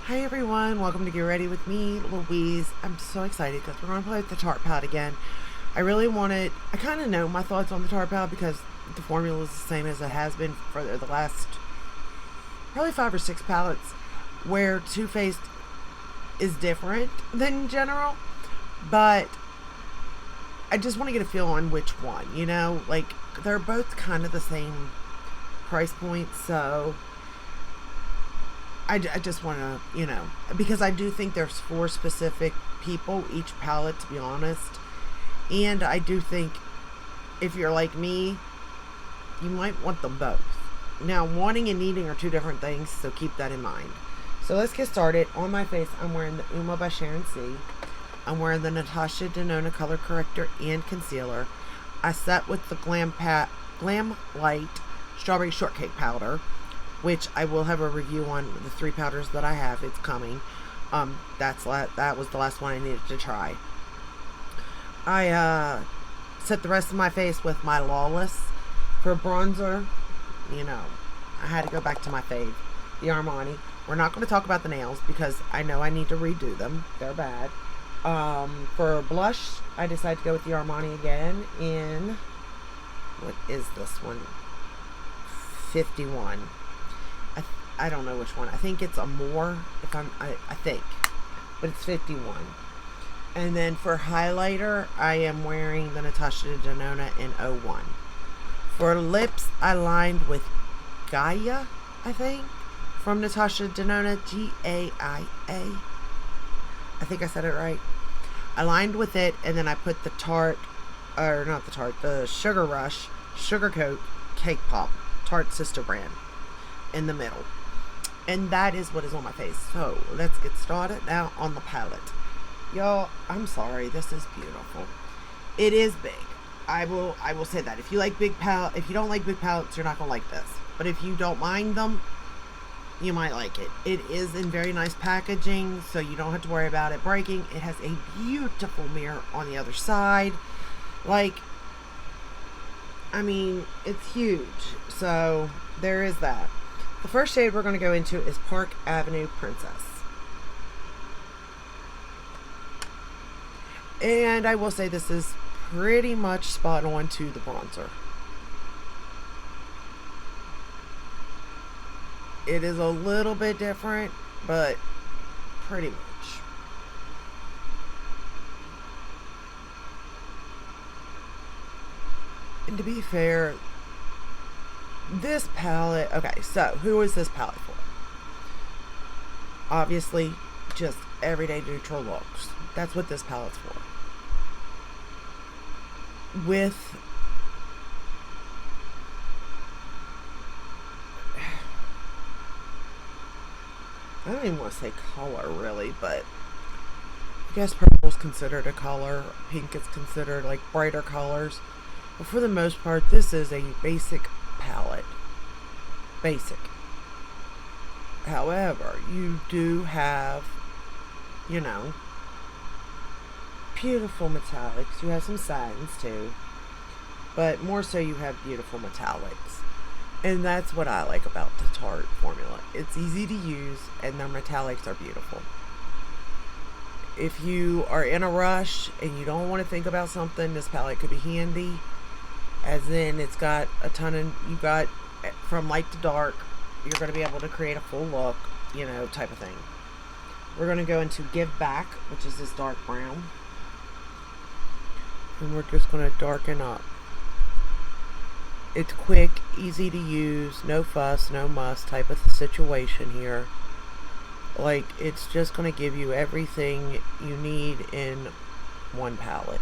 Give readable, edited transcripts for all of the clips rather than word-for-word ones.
Hi everyone, welcome to Get Ready with me, Louise. I'm so excited because we're going to play with the Tarte palette again. I kind of know my thoughts on the Tarte palette because the formula is the same as it has been for the last probably 5 or 6 palettes, where Too Faced is different than general, but I just want to get a feel on which one, like they're both kind of the same price point, so I just want to, because I do think there's 4 specific people each palette, to be honest. And I do think if you're like me, you might want them both. Now, wanting and needing are 2 different things, so keep that in mind. So let's get started. On my face, I'm wearing the Uma by Sharon C. I'm wearing the Natasha Denona Color Corrector and Concealer. I set with the Glam Light Strawberry Shortcake Powder, which I will have a review on the 3 powders that I have. It's coming. That was the last one I needed to try. I set the rest of my face with my Lawless. For bronzer, I had to go back to my fave, the Armani. We're not going to talk about the nails because I know I need to redo them. They're bad. For blush, I decided to go with the Armani again in, what is this one? 51. I don't know which one. I think it's Amore, I think, but it's 51. And then for highlighter, I am wearing the Natasha Denona in 01. For lips, I lined with Gaia, I think, from Natasha Denona, Gaia. I think I said it right. I lined with it, and then I put the the Sugar Rush Sugar Coat Cake Pop, Tarte sister brand, in the middle. And that is what is on my face. So let's get started now on the palette. Y'all, I'm sorry, this is beautiful. It is big. I will say that. If you don't like big palettes, you're not gonna like this. But if you don't mind them, you might like it. It is in very nice packaging, so you don't have to worry about it breaking. It has a beautiful mirror on the other side. It's huge. So there is that. The first shade we're going to go into is Park Avenue Princess. And I will say this is pretty much spot on to the bronzer. It is a little bit different, but pretty much. And to be fair, this palette, okay, so who is this palette for? Obviously, just everyday neutral looks. That's what this palette's for. I don't even want to say color, really, but I guess purple is considered a color. Pink is considered like brighter colors. But for the most part, this is a basic palette. Basic. However, you do have, beautiful metallics. You have some satins too. But more so you have beautiful metallics. And that's what I like about the Tarte formula. It's easy to use and their metallics are beautiful. If you are in a rush and you don't want to think about something, this palette could be handy. As in, it's got from light to dark, you're going to be able to create a full look, type of thing. We're going to go into Give Back, which is this dark brown. And we're just going to darken up. It's quick, easy to use, no fuss, no muss type of situation here. It's just going to give you everything you need in one palette.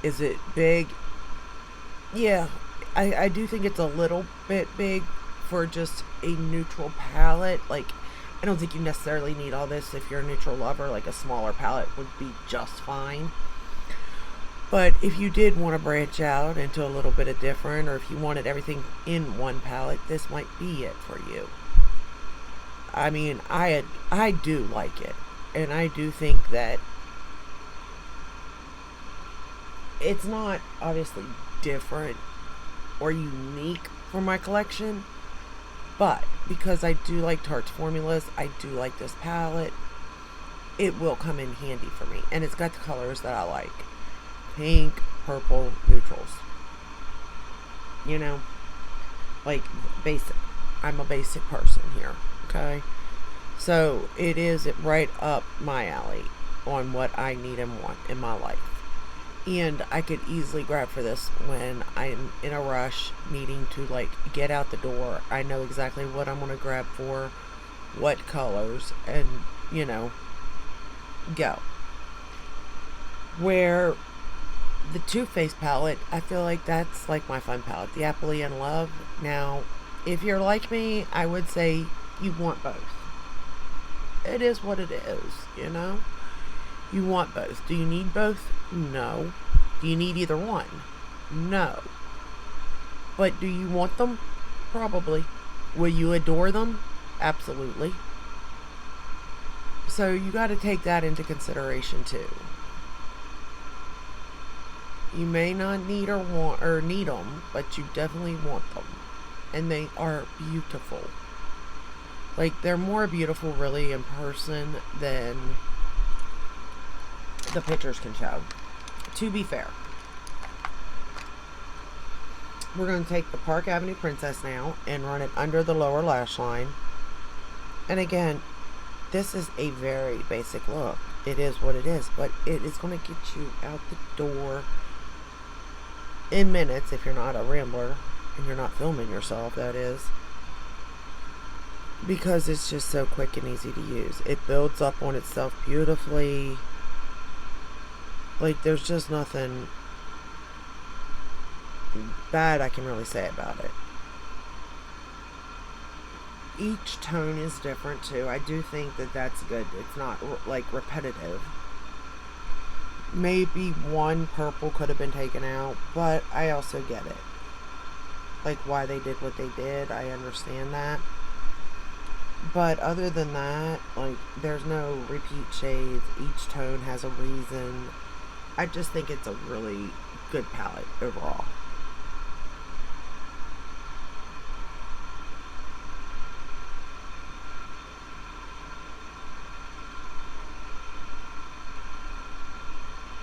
Is it big? Yeah, I do think it's a little bit big for just a neutral palette. I don't think you necessarily need all this if you're a neutral lover. A smaller palette would be just fine. But if you did want to branch out into a little bit of different, or if you wanted everything in one palette, this might be it for you. I do like it. And I do think that it's not obviously different or unique for my collection, But because I do like Tarte's formulas, I do like this palette. It will come in handy for me. And it's got the colors that I like. Pink, purple, neutrals. You know? Like, basic. I'm a basic person here. Okay? So, it is right up my alley on what I need and want in my life. And I could easily grab for this when I'm in a rush, needing to, like, get out the door. I know exactly what I'm going to grab for, what colors, and, you know, go. Where the Too Faced palette, I feel like that's like my fun palette, the Happily in Love. Now, if you're like me, I would say you want both. It is what it is, you know? You want both. Do you need both? No. Do you need either one? No. But do you want them? Probably. Will you adore them? Absolutely. So you got to take that into consideration too. You may not need need them, but you definitely want them. And they are beautiful. Like, they're more beautiful really in person than the pictures can show. To be fair. We're going to take the Park Avenue Princess now and run it under the lower lash line. And again, this is a very basic look. It is what it is, but it is going to get you out the door in minutes if you're not a rambler and you're not filming yourself, that is. Because it's just so quick and easy to use. It builds up on itself beautifully. Like, there's just nothing bad I can really say about it. Each tone is different too. I do think that that's good. It's not like repetitive. Maybe one purple could have been taken out, but I also get it. Like, why they did what they did, I understand that. But other than that, like, there's no repeat shades. Each tone has a reason. I just think it's a really good palette overall.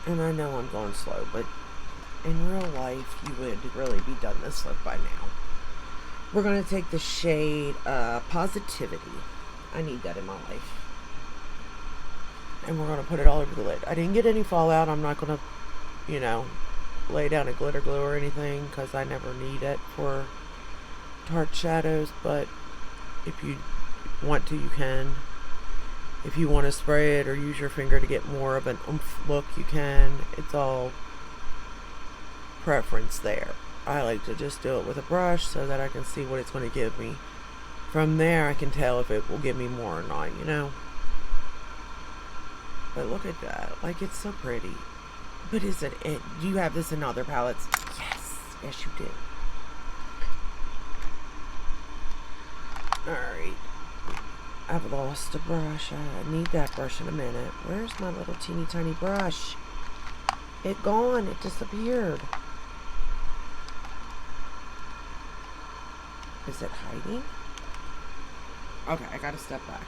And I know I'm going slow, but in real life, you would really be done this look by now. We're going to take the shade Positivity. I need that in my life. And we're going to put it all over the lid. I didn't get any fallout. I'm not going to, you know, lay down a glitter glue or anything, because I never need it for Tarte shadows. But if you want to, you can. If you want to spray it or use your finger to get more of an oomph look, you can. It's all preference there. I like to just do it with a brush so that I can see what it's going to give me. From there, I can tell if it will give me more or not, you know. But look at that. Like, it's so pretty. But is it? Do you have this in other palettes? Yes. Yes, you do. Alright. I've lost a brush. I need that brush in a minute. Where's my little teeny tiny brush? It gone. It disappeared. Is it hiding? Okay, I gotta step back.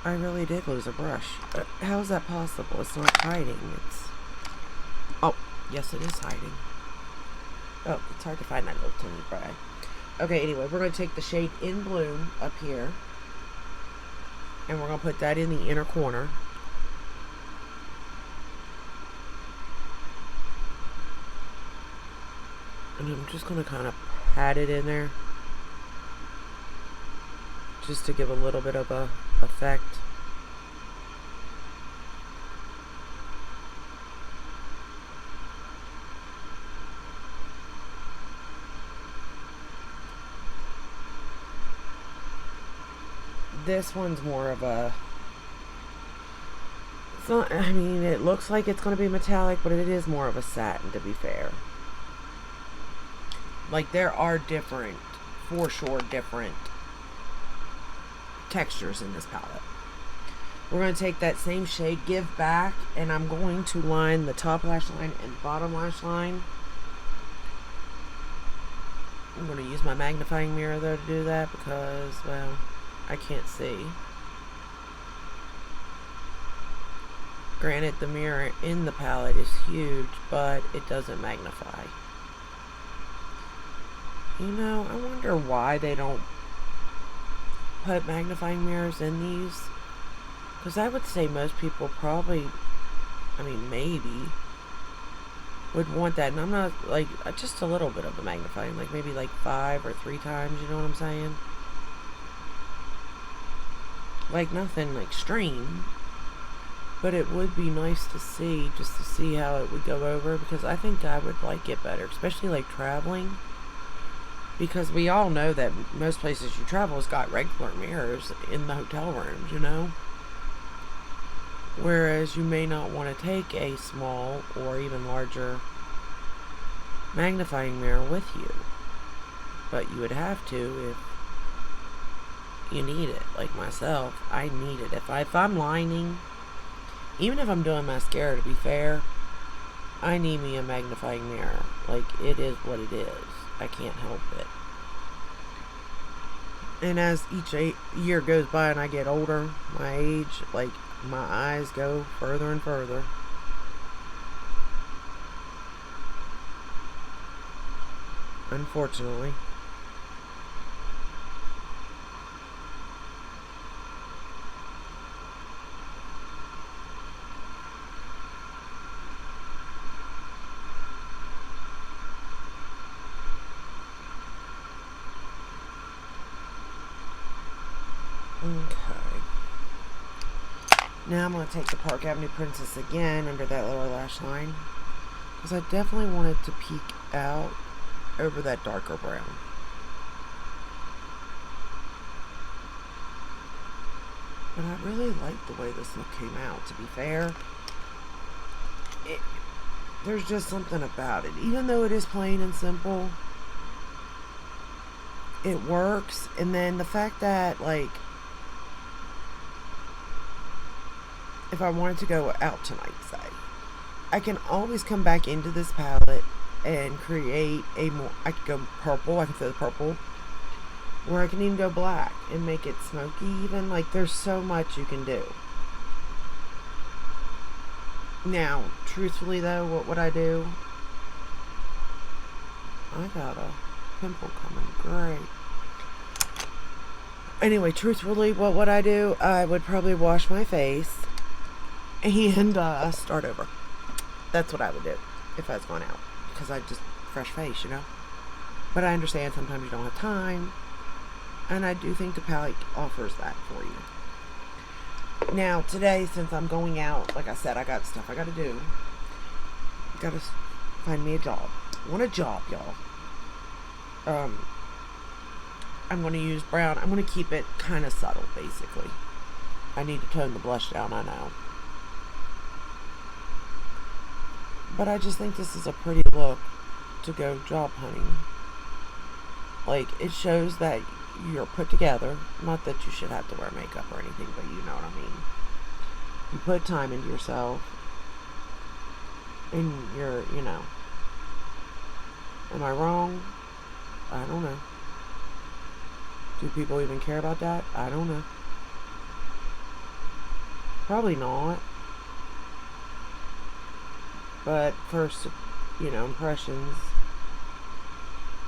I really did lose a brush. How is that possible? It's not hiding. It's... Oh, yes it is hiding. Oh, it's hard to find that little tiny brush. Okay, anyway, we're going to take the shade In Bloom up here. And we're going to put that in the inner corner. And I'm just going to kind of pat it in there. Just to give a little bit of a effect. This one's more of a... It's not, I mean, it looks like it's going to be metallic, but it is more of a satin, to be fair. Like, there are different, for sure, different textures in this palette. We're going to take that same shade, Give Back, and I'm going to line the top lash line and bottom lash line I'm going to use my magnifying mirror though to do that because, well, I can't see. Granted, the mirror in the palette is huge, but it doesn't magnify. You know, I wonder why they don't put magnifying mirrors in these. Because I would say most people probably, I mean, maybe, would want that. And I'm not, like, just a little bit of a magnifying, like maybe like 5 or 3 times, you know what I'm saying? Like, nothing extreme. But it would be nice to see, just to see how it would go over, because I think I would like it better, especially like traveling. Because we all know that most places you travel has got regular mirrors in the hotel rooms, you know? Whereas you may not want to take a small or even larger magnifying mirror with you. But you would have to if you need it. Like myself, I need it. If I'm lining, even if I'm doing mascara, to be fair, I need me a magnifying mirror. Like, it is what it is. I can't help it. And as each year goes by and I get older, my age, like, my eyes go further and further. Unfortunately. Okay. Now I'm going to take the Park Avenue Princess again under that lower lash line. Because I definitely want it to peek out over that darker brown. But I really like the way this look came out, to be fair. There's just something about it. Even though it is plain and simple, it works. And then the fact that, like, if I wanted to go out tonight, say, I can always come back into this palette and create a more, I could go purple, I can throw the purple, or I can even go black and make it smoky even. Like, there's so much you can do. Now, truthfully though, what would I do? I got a pimple coming, great. Anyway, truthfully, what would I do? I would probably wash my face and start over. That's what I would do if I was going out, because I just fresh face, you know. But I understand sometimes you don't have time, and I do think the palette offers that for you. Now today, since I'm going out, like I said, I got stuff I got to do. Got to find me a job. I want a job, y'all. I'm going to use brown. I'm going to keep it kind of subtle, basically. I need to tone the blush down, I know. But I just think this is a pretty look to go job hunting. Like, it shows that you're put together. Not that you should have to wear makeup or anything, but you know what I mean. You put time into yourself. And you're, you know. Am I wrong? I don't know. Do people even care about that? I don't know. Probably not. But first, you know, impressions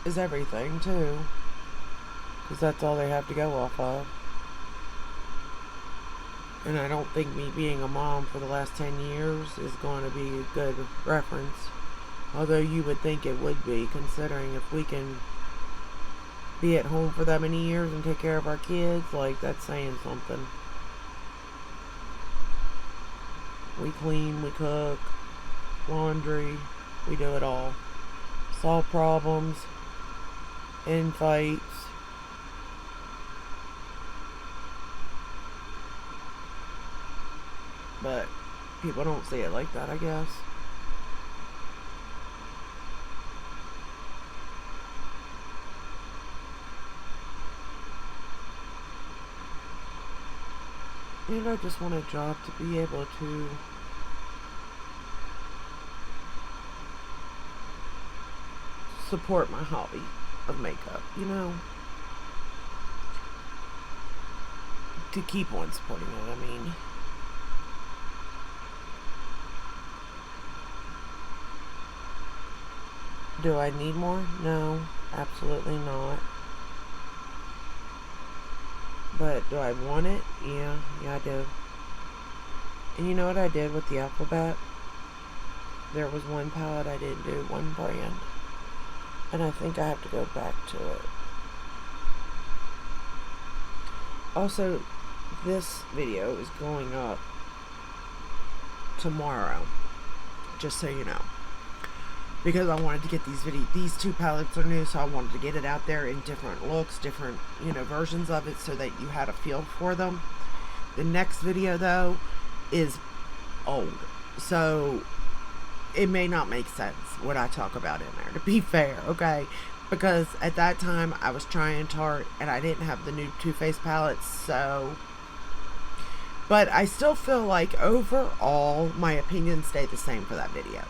is everything too. Because that's all they have to go off of. And I don't think me being a mom for the last 10 years is going to be a good reference. Although you would think it would be, considering if we can be at home for that many years and take care of our kids, like, that's saying something. We clean, we cook, laundry, we do it all. Solve problems, end fights. But people don't see it like that, I guess. And I just want a job to be able to support my hobby. of makeup, you know, to keep on supporting it. I mean, do I need more? No, absolutely not. But do I want it? Yeah, I do. And you know what I did with the alphabet? There was one palette I didn't do, one brand. And I think I have to go back to it. Also, this video is going up tomorrow, just so you know. Because I wanted to get these two palettes are new, so I wanted to get it out there in different looks, different, you know, versions of it, so that you had a feel for them. The next video, though, is old, so it may not make sense what I talk about in there, to be fair, okay? Because at that time, I was trying Tarte, and I didn't have the new Too Faced palettes, so... But I still feel like, overall, my opinion stayed the same for that video.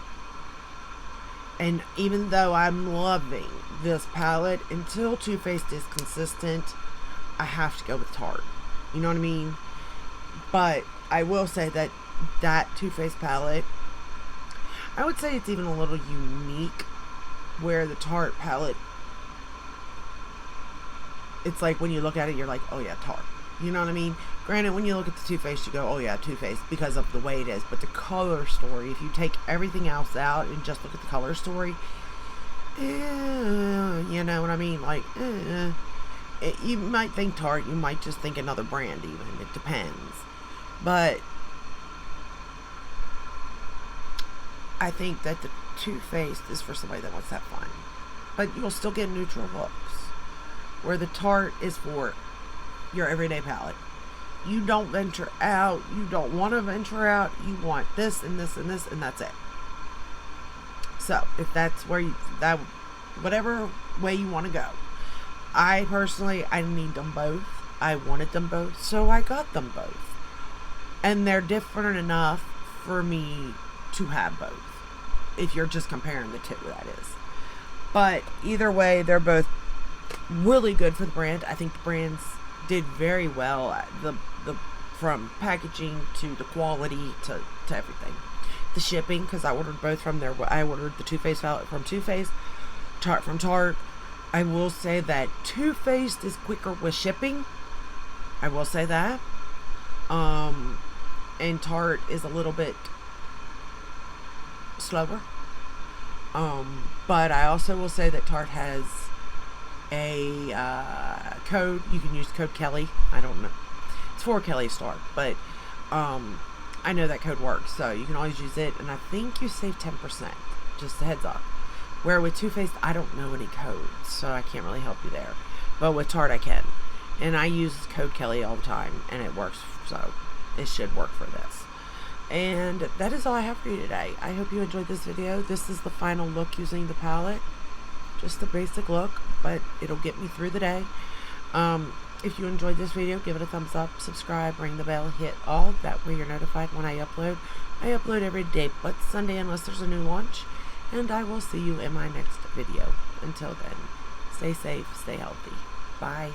And even though I'm loving this palette, until Too Faced is consistent, I have to go with Tarte. You know what I mean? But I will say that Too Faced palette, I would say it's even a little unique, where the Tarte palette, it's like when you look at it, you're like, oh yeah, Tarte. You know what I mean? Granted, when you look at the Too Faced, you go, oh yeah, Too Faced, because of the way it is. But the color story, if you take everything else out and just look at the color story, you know what I mean? Like, you might think Tarte, you might just think another brand even. It depends. But I think that the Too Faced is for somebody that wants that fun. But you'll still get neutral looks. Where the Tarte is for your everyday palette. You don't venture out. You don't want to venture out. You want this and this and this, and that's it. So, if that's where whatever way you want to go. I personally, I need them both. I wanted them both, so I got them both. And they're different enough for me to have both. If you're just comparing the two, that is. But either way, they're both really good for the brand. I think the brands did very well. The from packaging to the quality to everything. The shipping, because I ordered both from there. I ordered the Too Faced palette from Too Faced, Tarte from Tarte. I will say that Too Faced is quicker with shipping. I will say that. And Tarte is a little bit slower. But I also will say that Tarte has a code. You can use code Kelly. I don't know. It's for Kelly Stark, but I know that code works, so you can always use it, and I think you save 10%. Just a heads up. Where with Too Faced, I don't know any codes, so I can't really help you there. But with Tarte, I can. And I use code Kelly all the time, and it works, so it should work for this. And that is all I have for you today. I hope you enjoyed this video. This is the final look using the palette. Just a basic look, but it'll get me through the day. If you enjoyed this video, give it a thumbs up, subscribe, ring the bell, hit all. That way you're notified when I upload. I upload every day but Sunday unless there's a new launch. And I will see you in my next video. Until then, stay safe, stay healthy. Bye.